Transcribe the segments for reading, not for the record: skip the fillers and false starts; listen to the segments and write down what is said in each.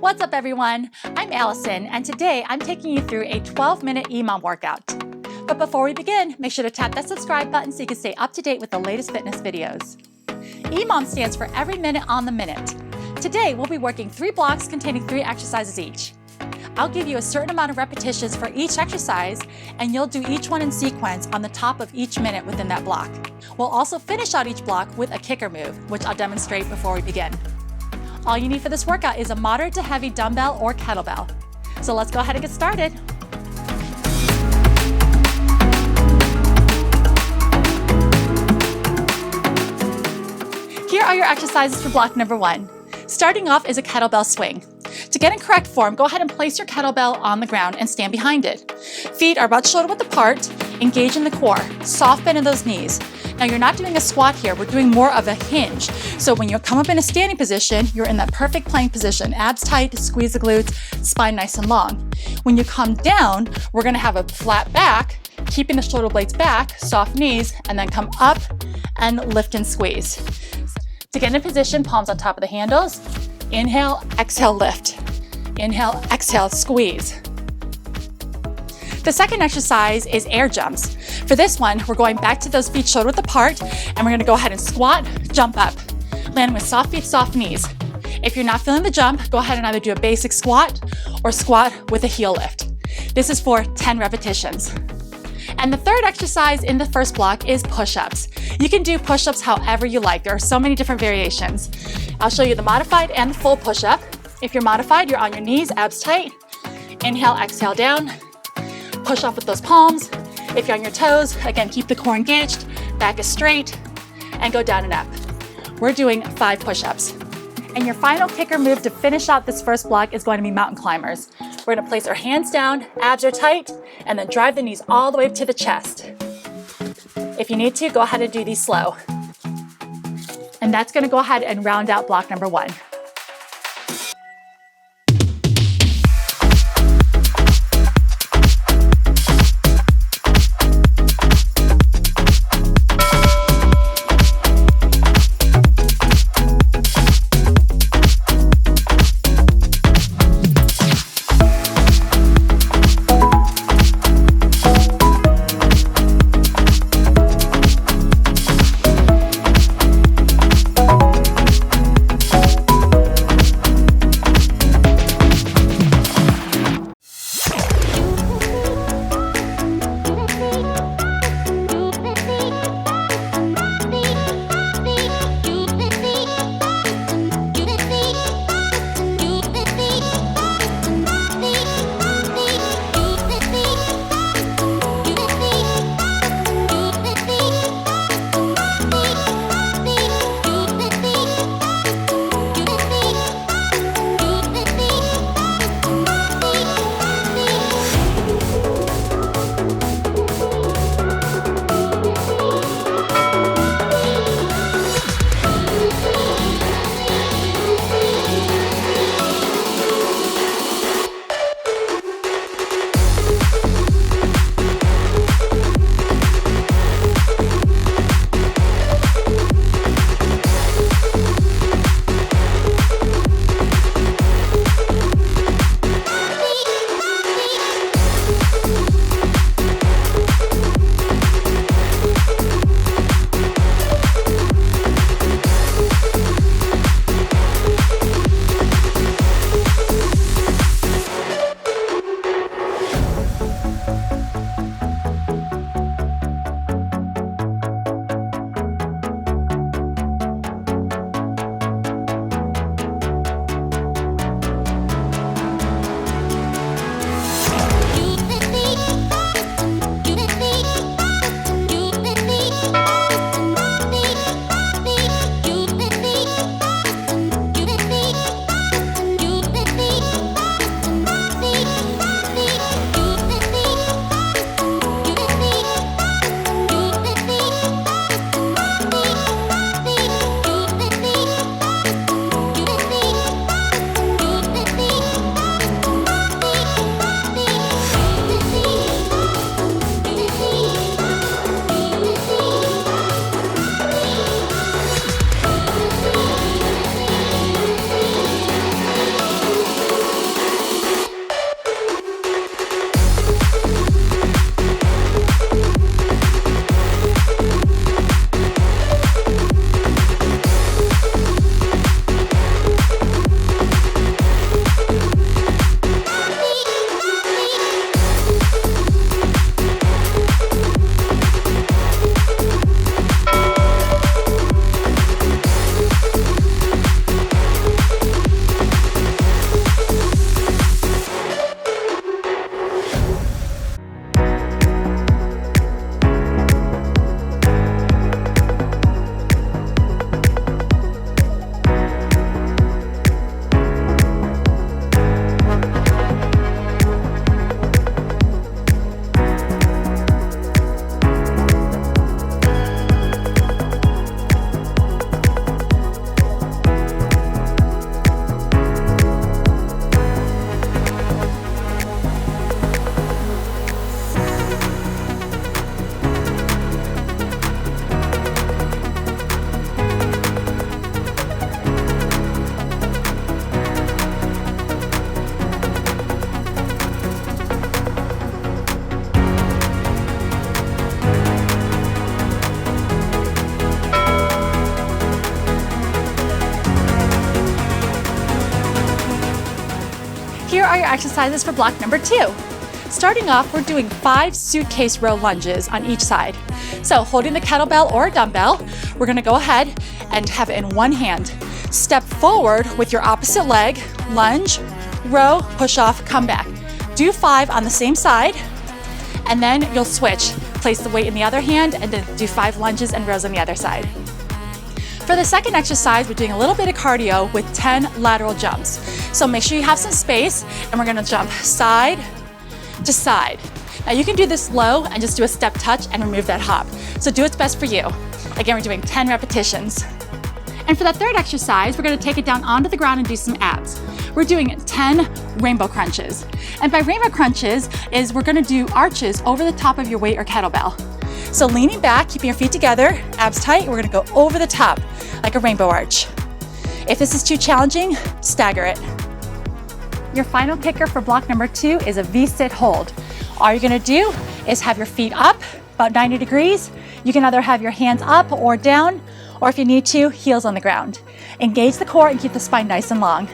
What's up everyone? I'm Allison and today I'm taking you through a 12-minute EMOM workout. But before we begin, make sure to tap that subscribe button so you can stay up to date with the latest fitness videos. EMOM stands for every minute on the minute. Today we'll be working 3 blocks containing 3 exercises each. I'll give you a certain amount of repetitions for each exercise and you'll do each one in sequence on the top of each minute within that block. We'll also finish out each block with a kicker move, which I'll demonstrate before we begin. All you need for this workout is a moderate to heavy dumbbell or kettlebell. So let's go ahead and get started. Here are your exercises for block number 1. Starting off is a kettlebell swing. To get in correct form, go ahead and place your kettlebell on the ground and stand behind it. Feet are about shoulder width apart, engage in the core, soft bend in those knees. Now you're not doing a squat here, we're doing more of a hinge. So when you come up in a standing position, you're in that perfect plank position, abs tight, squeeze the glutes, spine nice and long. When you come down, we're gonna have a flat back, keeping the shoulder blades back, soft knees, and then come up and lift and squeeze. To get in position, palms on top of the handles, inhale, exhale, lift. Inhale, exhale, squeeze. The second exercise is air jumps. For this one, we're going back to those feet shoulder width apart, and we're gonna go ahead and squat, jump up. Land with soft feet, soft knees. If you're not feeling the jump, go ahead and either do a basic squat or squat with a heel lift. This is for 10 repetitions. And the third exercise in the first block is push-ups. You can do push-ups however you like. There are so many different variations. I'll show you the modified and the full push-up. If you're modified, you're on your knees, abs tight. Inhale, exhale down. Push off with those palms. If you're on your toes, again, keep the core engaged, back is straight, and go down and up. We're doing 5 push-ups. And your final kicker move to finish out this first block is going to be mountain climbers. We're gonna place our hands down, abs are tight, and then drive the knees all the way up to the chest. If you need to, go ahead and do these slow. And that's gonna go ahead and round out block number 1. are your exercises for block number 2. Starting off, we're doing 5 suitcase row lunges on each side. So holding the kettlebell or a dumbbell, we're gonna go ahead and have it in one hand. Step forward with your opposite leg, lunge, row, push off, come back. Do 5 on the same side, and then you'll switch. Place the weight in the other hand, and then do 5 lunges and rows on the other side. For the second exercise, we're doing a little bit of cardio with 10 lateral jumps. So make sure you have some space, and we're gonna jump side to side. Now you can do this low and just do a step touch and remove that hop. So do what's best for you. Again, we're doing 10 repetitions. And for that third exercise, we're gonna take it down onto the ground and do some abs. We're doing 10 rainbow crunches. And by rainbow crunches is we're gonna do arches over the top of your weight or kettlebell. So leaning back, keeping your feet together, abs tight, we're gonna go over the top like a rainbow arch. If this is too challenging, stagger it. Your final kicker for block number 2 is a V-sit hold. All you're gonna do is have your feet up about 90 degrees. You can either have your hands up or down, or if you need to, heels on the ground. Engage the core and keep the spine nice and long.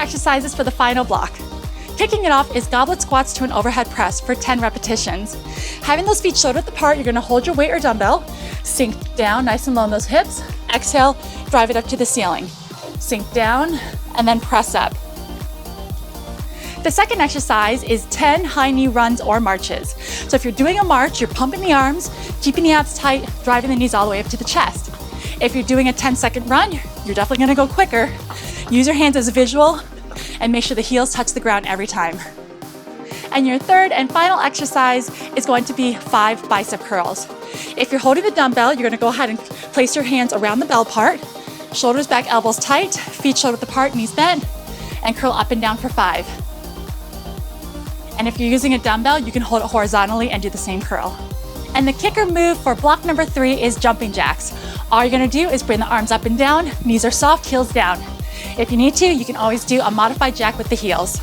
exercises for the final block. Kicking it off is goblet squats to an overhead press for 10 repetitions. Having those feet shoulder width apart, you're gonna hold your weight or dumbbell, sink down nice and low in those hips, exhale, drive it up to the ceiling. Sink down, and then press up. The second exercise is 10 high knee runs or marches. So if you're doing a march, you're pumping the arms, keeping the abs tight, driving the knees all the way up to the chest. If you're doing a 10-second run, you're definitely gonna go quicker. Use your hands as a visual and make sure the heels touch the ground every time. And your third and final exercise is going to be 5 bicep curls. If you're holding the dumbbell, you're gonna go ahead and place your hands around the bell part, shoulders back, elbows tight, feet shoulder width apart, knees bent, and curl up and down for 5. And if you're using a dumbbell, you can hold it horizontally and do the same curl. And the kicker move for block number 3 is jumping jacks. All you're gonna do is bring the arms up and down, knees are soft, heels down. If you need to, you can always do a modified jack with the heels.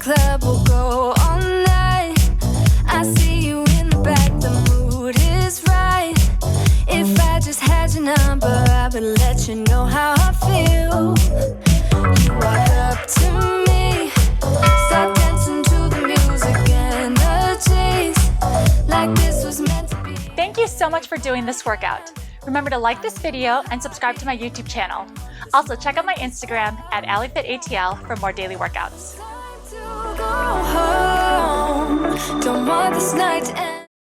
club will go all night. I see number, I will let you know how I feel. You walk up to me, start dancing to the music and the chase, like this was meant to be. Thank you so much for doing this workout. Remember to like this video and subscribe to my YouTube channel. Also, check out my Instagram at Allyfitatl for more daily workouts. Time to go home. Don't want this night to end.